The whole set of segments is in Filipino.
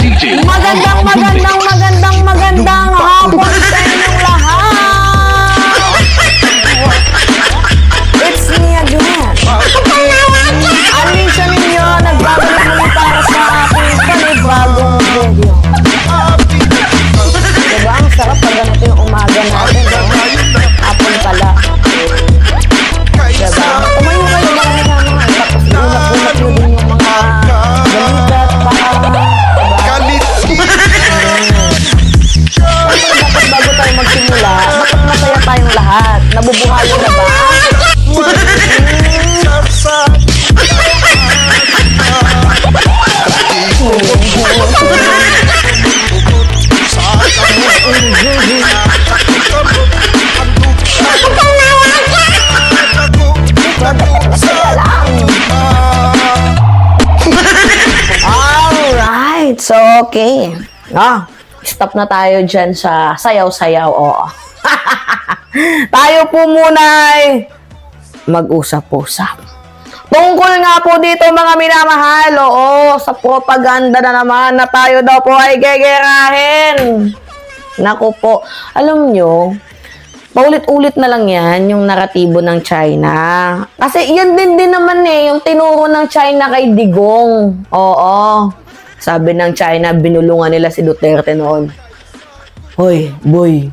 Magandang hapon sa inyong lahat! It's me again. Alicia ninyo, nagbabalik kami para sa aking panibagong video. Diba? Ang sarap pag ganito yung umaga natin, no? Hapon pala. Diba? Tumayo kayo ba kami na mga tapos ulap-ulap nyo din yung mga balikat, baka, diba? Dapat bago tayo magsimula, dapat masaya tayong lahat. Nabubuhayan na ba? Alright, so okay. Stop na tayo dyan sa sayaw-sayaw. Oo. Tayo po muna ay mag-usap-usap. Tungkol nga po dito mga minamahal, sa propaganda na naman na tayo daw po ay gegerahin. Naku po, alam nyo, paulit-ulit na lang yan yung naratibo ng China. Kasi yan din naman yung tinuro ng China kay Digong. Oo. Sabi ng China, binulungan nila si Duterte noon. Hoy, boy,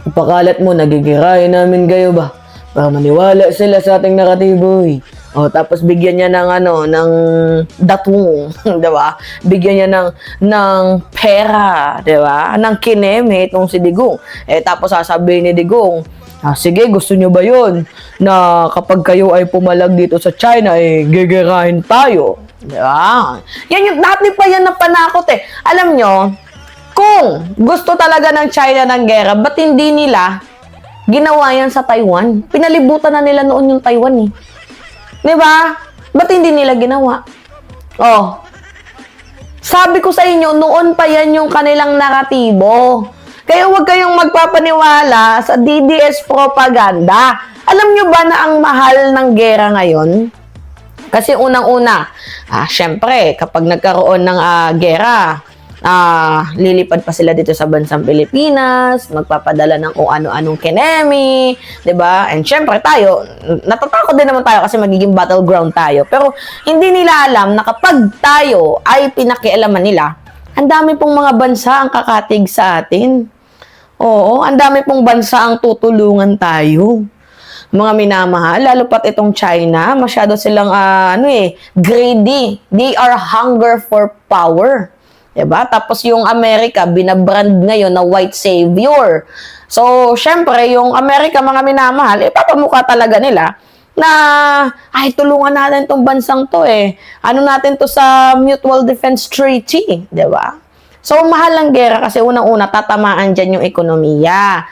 ipakalat mo, nagigirahin namin kayo ba? Para maniwala sila sa ating naratibo, tapos bigyan niya ng datong, diba? Bigyan niya ng pera, diba? Ng kineme itong si Digong. Tapos sasabihin ni Digong, sige, gusto nyo ba yun? Na kapag kayo ay pumalag dito sa China, gigirahin tayo. Diba? Yan yung, dati pa yan na panakot Alam nyo, kung gusto talaga ng China ng gera, ba't hindi nila ginawa yan sa Taiwan? Pinalibutan na nila noon yung Taiwan Diba? Ba't hindi nila ginawa? Sabi ko sa inyo, noon pa yan yung kanilang naratibo. Kaya huwag kayong magpapaniwala sa DDS propaganda. Alam nyo ba na ang mahal ng gera ngayon? Kasi unang-una, syempre, kapag nagkaroon ng gera, lilipad pa sila dito sa bansang Pilipinas, magpapadala ng kung ano-anong kinemi, diba? And syempre tayo, natatakot din naman tayo kasi magiging battleground tayo. Pero hindi nila alam na kapag tayo ay pinakialaman nila, ang dami pong mga bansa ang kakatig sa atin. Oo, ang dami pong bansa ang tutulungan tayo. Mga minamahal, lalo pat itong China, masyado silang greedy. They are hunger for power. Diba? Tapos yung Amerika, binabrand ngayon na white savior. So, syempre, yung Amerika, mga minamahal, ipapamukha talaga nila na, tulungan natin tong bansang to Ano natin to sa Mutual Defense Treaty. Diba? So, mahal ang gera kasi unang-una, tatamaan dyan yung ekonomiya.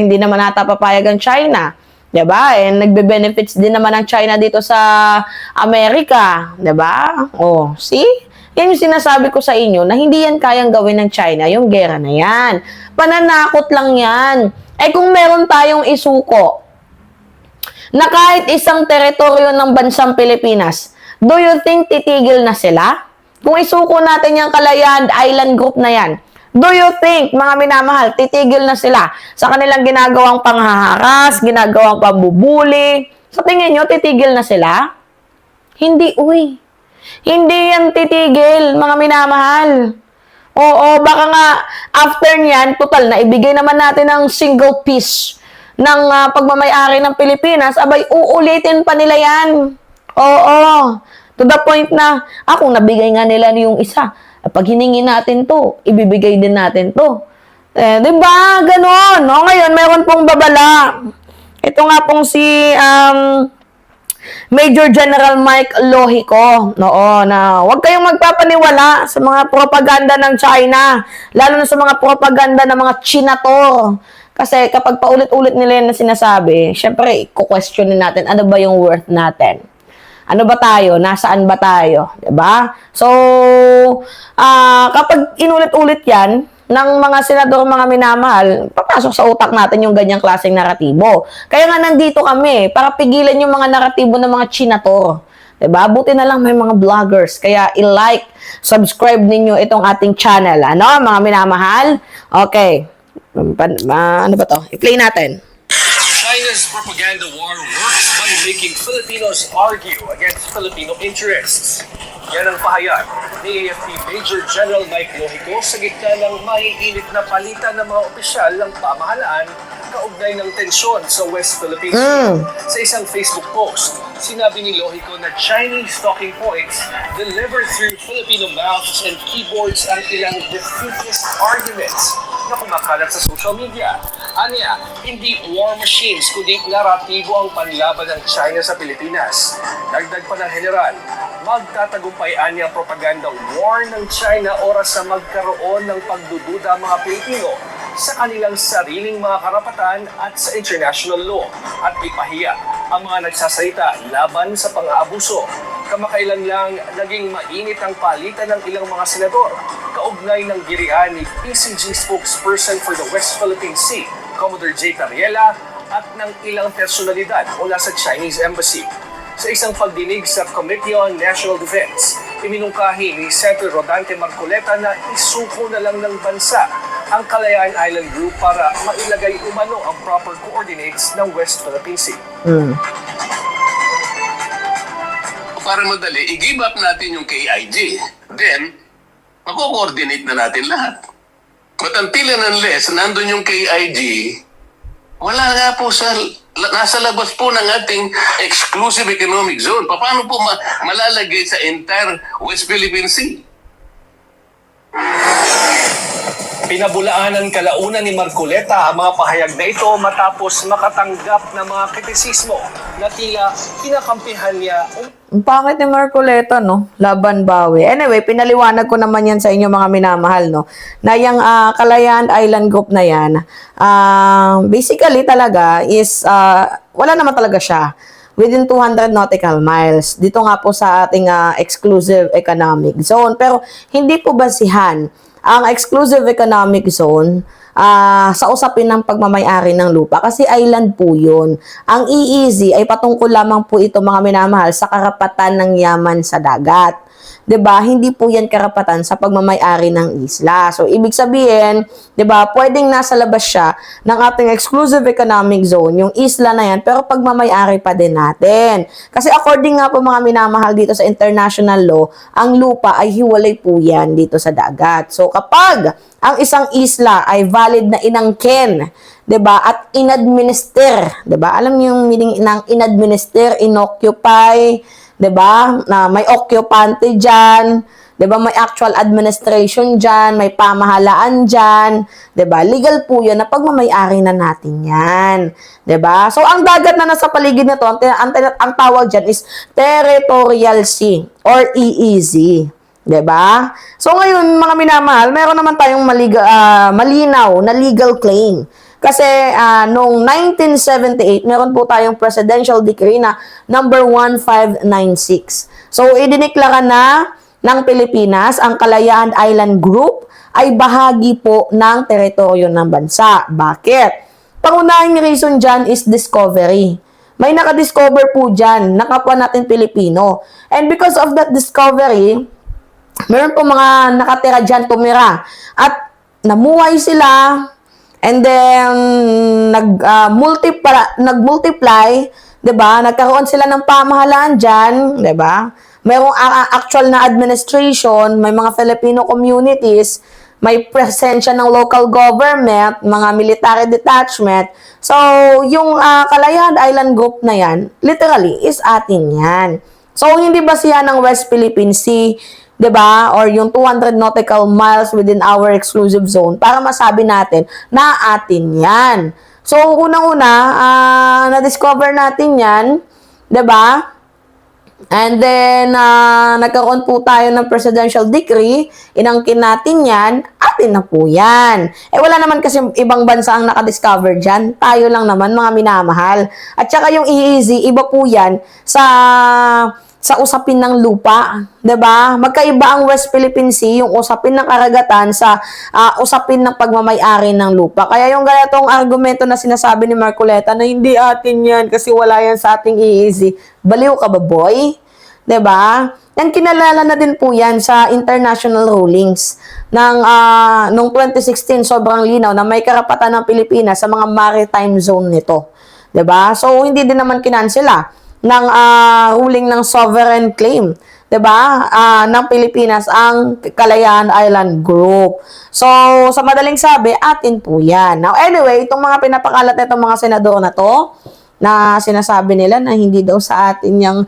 Hindi naman nata papayag ang China. Diba? Nagbe-benefits din naman ang China dito sa Amerika. Diba? See? Yan yung sinasabi ko sa inyo na hindi yan kayang gawin ng China, yung gera na yan. Pananakot lang yan. Kung meron tayong isuko na kahit isang teritoryo ng bansang Pilipinas, do you think titigil na sila? Kung isuko natin yung Kalayaan Island Group na yan, do you think, mga minamahal, titigil na sila sa kanilang ginagawang panghaharas, ginagawang pambubuli? Sa tingin nyo, titigil na sila? Hindi, Hindi yan titigil, mga minamahal. Baka nga, after niyan, total na, ibigay naman natin ng single piece ng pagmamayari ng Pilipinas, uulitin pa nila yan. To the point na, kung nabigay nga nila yung isa, pag hiningi natin to, ibibigay din natin to. Diba? Ganon. Ngayon, mayroon pong babala. Ito nga pong si Major General Mike Lohico. Na huwag kayong magpapaniwala sa mga propaganda ng China. Lalo na sa mga propaganda ng mga Chinator. Kasi kapag paulit-ulit nila na sinasabi, syempre, kukwestiyonin natin, ano ba yung worth natin? Ano ba tayo? Nasaan ba tayo? Diba? So, kapag inulit-ulit yan, ng mga senador, mga minamahal, papasok sa utak natin yung ganyang klaseng naratibo. Kaya nga nandito kami, para pigilan yung mga naratibo ng mga Chinator. Diba? Buti na lang may mga vloggers. Kaya i-like, subscribe ninyo itong ating channel. Ano, mga minamahal? Okay. Ano ba to? I-play natin. China's propaganda war works by making Filipinos argue against Filipino interests. Yan ang pahayag ni AFP Major General Mike Lohico sa gitna ng maiinit na palitan ng mga opisyal ng pamahalaan kaugnay ng tensyon sa West Philippine Sea. Sa isang Facebook post, sinabi ni Lohico na Chinese talking points delivered through Filipino mouths and keyboards ang ilang defeatist arguments na kumakalat sa social media. Anya, hindi war machines kundi naratibo ang panlaban ng China sa Pilipinas. Dagdag pa ng general, magtatagumpay anya propaganda war ng China oras sa magkaroon ng pagdududa ang mga Pilipino sa kanilang sariling mga karapatan at sa international law at ipahiya ang mga nagsasalita laban sa pang-aabuso. Kamakailan lang naging mainit ang palitan ng ilang mga senador kaugnay ng girian ni PCG spokesperson for the West Philippine Sea, Commodore J. Tariela, at ng ilang personalidad mula sa Chinese Embassy. Sa isang pagdinig sa Committee on National Defense, iminungkahi ni Senator Rodante Marcoleta na isuko na lang ng bansa ang Kalayaan Island Group para mailagay umano ang proper coordinates ng West Philippine Sea. Para madali, i-give up natin yung KIG. Then, mako-coordinate na natin lahat. But until and unless nandun yung KIG, wala nga po nasa labas po ng ating exclusive economic zone. Paano po malalagay sa entire West Philippine Sea? Pinabulaanan kalaunan ni Marcoleta ang mga pahayag na ito matapos makatanggap ng mga kritisismo na tila kinakampihan niya. Ang pangit ni Marcoleta, no? Laban bawi. Anyway, pinaliwanag ko naman yan sa inyo mga minamahal, no? Na yung Kalayaan Island Group na yan, basically talaga is, wala naman talaga siya. Within 200 nautical miles. Dito nga po sa ating exclusive economic zone. Pero hindi po basihan ang exclusive economic zone sa usapin ng pagmamayari ng lupa kasi island po yun. Ang EEZ ay patungkol lamang po ito mga minamahal sa karapatan ng yaman sa dagat. 'Di ba? Hindi po 'yan karapatan sa pagmamayari ng isla. So ibig sabihin, 'di ba, pwedeng nasa labas siya ng ating exclusive economic zone, yung isla na 'yan, pero pagmamayari pa din natin. Kasi according nga po mga minamahal dito sa international law, ang lupa ay hiwalay po 'yan dito sa dagat. So kapag ang isang isla ay valid na inangkin, 'di ba, at inadminister, 'di ba? Alam niyo yung meaning ng inadminister, inoccupy, 'di ba? Na may occupante diyan, 'di ba? May actual administration diyan, may pamahalaan diyan, 'di ba? Legal po 'yan na pagmamay-ari na natin 'yan, 'di ba? So ang dagat na nasa paligid nito, ang tawag diyan is Territorial Sea or EEZ. 'Di ba? So ngayon, mga minamahal, meron naman tayong malinaw na legal claim. Kasi noong 1978, meron po tayong presidential decree na number 1596. So idiniklara na ng Pilipinas ang Kalayaan Island Group ay bahagi po ng teritoryo ng bansa. Bakit? Pangunahing reason dyan is discovery. May nakadiscover po dyan, nakapwa natin Pilipino. And because of that discovery, meron po mga nakatira dyan, tumira. At namuhay sila, and then nag-multiply, 'di ba? Nagkaroon sila ng pamahalaan diyan, 'di ba? Mayroong actual na administration, may mga Filipino communities, may presensya ng local government, mga military detachment. So, yung Kalayaan Island Group na 'yan, literally is atin 'yan. So, hindi basihan ng West Philippine Sea, 'di ba? Or yung 200 nautical miles within our exclusive zone para masabi natin na atin 'yan. So unang-una, na-discover natin 'yan, 'di ba? And then nagkaroon po tayo ng presidential decree, inangkin natin 'yan, atin na po 'yan. Wala naman kasi ibang bansa ang nakadiscover diyan, tayo lang naman mga minamahal. At saka yung EEZ, iba po 'yan sa usapin ng lupa, 'di ba? Magkaiba ang West Philippine Sea, yung usapin ng karagatan sa usapin ng pagmamay-ari ng lupa. Kaya yung ganitong argumento na sinasabi ni Marcoleta na hindi atin 'yan kasi wala 'yan sa ating EEZ. Baliw ka ba, boy? 'Diba? Yan kinalala na din po yan sa international rulings ng noong 2016, sobrang linaw na may karapatan ng Pilipinas sa mga maritime zone nito. 'Di ba? So hindi din naman kinansela ng ruling ng sovereign claim, 'di ba? Ng Pilipinas ang Kalayaan Island Group. So sa madaling sabi, atin po 'yan. Now anyway, itong mga pinapakalat nitong mga senador na 'to, na sinasabi nila na hindi daw sa atin yung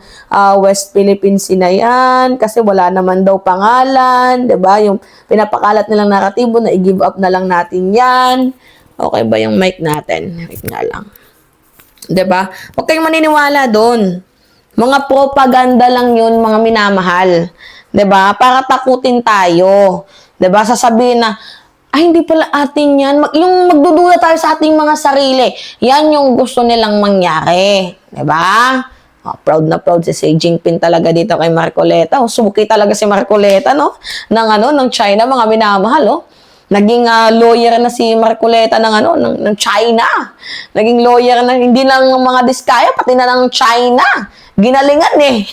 West Philippines Sea na yan kasi wala naman daw pangalan, 'di ba? Yung pinapakalat nilang naratibo na i-give up na lang natin yan. Okay ba yung mic natin? Wait nga lang. 'Di ba? Huwag kayong maniniwala doon. Mga propaganda lang 'yun, mga minamahal. 'Di ba? Para takutin tayo. 'Di ba? Sasabihin na ay, hindi pala atin yan. Yung magdududa tayo sa ating mga sarili. Yan yung gusto nilang mangyari. Diba? Proud na proud si Xi Jinping talaga dito kay Marcoleta. Subuki talaga si Marcoleta, no? Ng China, mga minamahal, oh. Naging lawyer na si Marcoleta ng China. Naging lawyer na hindi lang ng mga diskaya, pati na ng China. Ginalingan eh.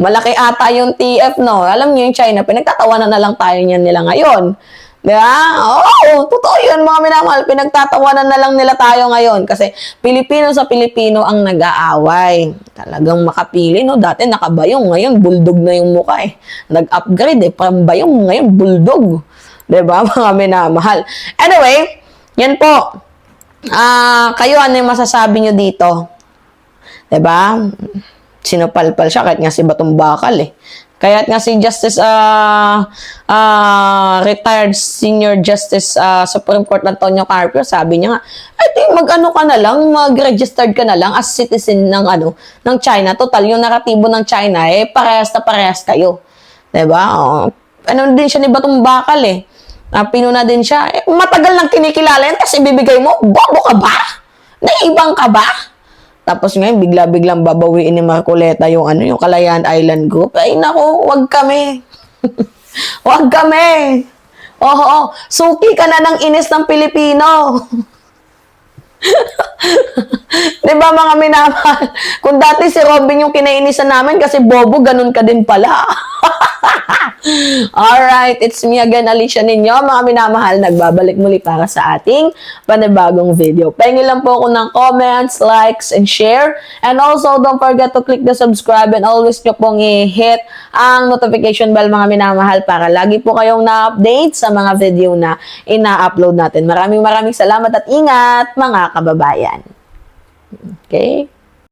Malaki ata yung TF, no? Alam niyo yung China, pinagtatawanan na lang tayo niyan nila ngayon. Diba? Oo, totoo yun mga minamahal. Pinagtatawanan na lang nila tayo ngayon kasi Pilipino sa Pilipino ang nag-aaway. Talagang makapili, no? Dati nakabayong, ngayon bulldog na yung mukha eh. Nag-upgrade eh, from bayong, ngayon bulldog. Diba mga minamahal? Anyway, yan po. Kayo, ano yung masasabi nyo dito? Diba? Sinupalpal siya kahit nga si Batong Bakal eh. Kaya nga si Justice retired Senior Justice Supreme Court Antonio Carpio, sabi niya nga, I think mag-ano ka na lang, mag-registered ka na lang as citizen ng ng China. Total yung naratibo ng China eh parehas na parehas kayo. 'Di ba? Ano din siya ni Batong Bakal eh. Pinuna din siya. Matagal nang kinikilala yan, tapos ibibigay mo, bobo ka ba? Naibang ka ba? Tapos ngayon, bigla-biglang babawiin ni Marcoleta yung yung Kalayaan Island Group. Ay, naku, wag kami. Wag kami. Oo, suki ka na ng inis ng Pilipino. Diba mga minamahal? Kung dati si Robin yung kinainisan namin kasi bobo, ganun ka din pala. Alright, it's me again, Alicia ninyo. Mga minamahal, nagbabalik muli para sa ating panibagong video. Pahingi lang po ako ng comments, likes, and share. And also, don't forget to click the subscribe and always nyo pong i-hit ang notification bell mga minamahal para lagi po kayong na-update sa mga video na ina-upload natin. Maraming salamat at ingat mga kababayan. Okay?